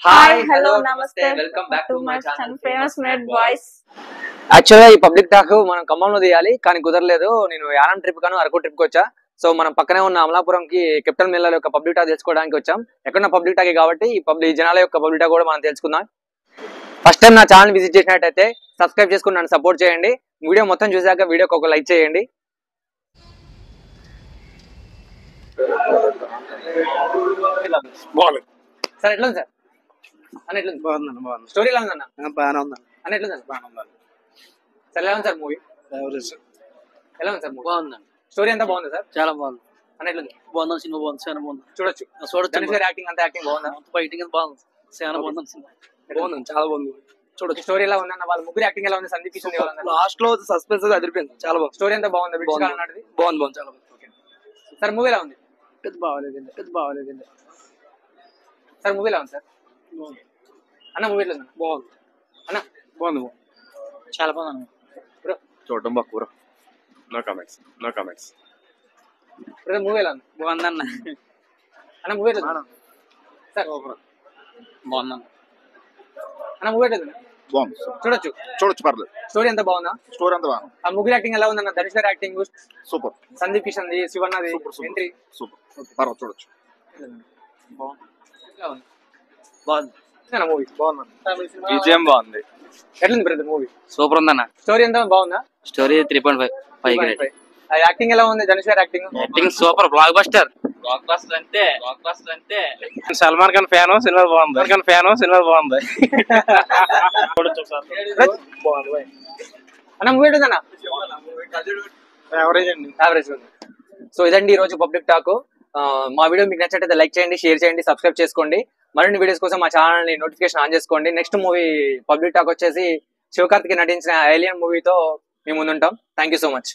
Hi hello నమస్తే welcome back to my channel famous made boys. యాక్చువల్గా ఈ public talk మనం ఖమ్మంలో తీయాలి కానీ కుదరలేదు. నేను యానం ట్రిప్ గాను అరకు ట్రిప్ కి వచ్చా. సో మనం పక్కనే ఉన్న అమలాపురంకి కెప్టెన్ మిల్లర్ యొక్క పబ్లిక్ టాక్ తెలుసుకోవడానికి వచ్చాం. ఎక్కడ పబ్లిక్ టాక్ కాబట్టి ఈ జనాల యొక్క పబ్లిక్ టాక్ కూడా మనం తెలుసుకుందాం. ఫస్ట్ టైం నా ఛానల్ విజిట్ చేసినట్టయితే సబ్స్క్రైబ్ చేసుకుని నన్ను సపోర్ట్ చేయండి. వీడియో మొత్తం చూసాక వీడియోకి ఒక లైక్ చేయండి. సార్ ఎట్లా ఉంది సార్? అన్న ఎట్లా ఉంది? బాగుందండి. స్టోరీ ఎలా ఉందన్న? బాగానే ఉందండి. అన్న ఎట్లా ఉంది? బాగానే ఉందండి. సార్ ఎలా ఉంది సార్ మూవీ? ఎలా ఉంది సార్ మూవీ? బాగుందండి. స్టోరీ అంతా బాగుంది సార్? చాలా బాగుంది. అన్న ఎట్లా ఉంది? బాగుంది. సినిమా బాగుంది. చాలా బాగుంది. చూడొచ్చు. యాక్టింగ్ అంతా యాక్టింగ్ బాగుందా? ఫైటింగ్ బాగుంది. చాలా బాగుంది. బాగుంది. చాలా బాగుంది. చూడొచ్చు. స్టోరీ ఎలా ఉందన్న? వాళ్ళ ముగ్గురు యాక్టింగ్ ఎలా ఉంది? సందీప్ కిషన్ లాస్ట్ లో సస్పెన్స్ అదిరిపోయింది. చాలా బాగుంది. స్టోరీ అంతా బాగుంది. బాగుంది. బాగుంది. చాలా బాగుంది. సార్ మూవీ ఎలా ఉంది? పెద్ద బాగాలేదండి. సార్ మూవీ ఎలా ఉంది సార్? అన్న మూవీ ఎట్లా ఉంది? బాగుంది. అన్న బాగుంది. చాలా బాగుంది. బ్రో చూడటం బాగా నో కామెంట్స్ బ్రదర్ మూవీ ఎలా ఉంది? బాగుందన్న. అన్న మూవీ ఎట్లా ఉంది? సార్ బాగుందన్న. అన్న మూవీ ఎట్లా ఉంది? బాగుంది. చూడొచ్చు. పర్లేదు. స్టోరీ ఎంత బాగుందా? స్టోరీ అంతా బాగుంది. ఆ ముగ్గురు యాక్టింగ్ ఎలా ఉందన్న? ధనుష్ గారి యాక్టింగ్, సూపర్. సందీప్ కిషన్ ది, శివన్నది ఎంట్రీ పర్వాలేదు చూడొచ్చు. బాగుంది. మూవీ బాగుంది. విజయం బాగుంది. ఎట్లుంది బ్రదర్ మూవీ? సూపర్ ఉందన్న. స్టోరీ ఎంత బాగుందా? స్టోరీ 3.5 యాక్టింగ్ ఎలా ఉంది? ధనుష్ గారి యాక్టింగ్ సూపర్. బ్లాక్ బస్టర్ అంటే సల్మాన్ ఖాన్ ఫ్యాన్. సినిమా బాగుంది. అన్న మూవీ ఎట్లుందన్న? యావరేజ్ ఉంది. సో ఇదండి ఈ రోజు పబ్లిక్ టాక్. మా వీడియో మీకు నచ్చినట్లయితే లైక్ చేయండి, షేర్ చేయండి, సబ్స్క్రైబ్ చేసుకోండి. మరిన్ని వీడియోస్ కోసం మా ఛానల్ ని నోటిఫికేషన్ ఆన్ చేసుకోండి. నెక్స్ట్ మూవీ పబ్లిక్ టాక్ వచ్చేసి శివకార్తికేయన్ నటించిన ఏలియన్ మూవీతో మేము ముందుంటాం. Thank you so much.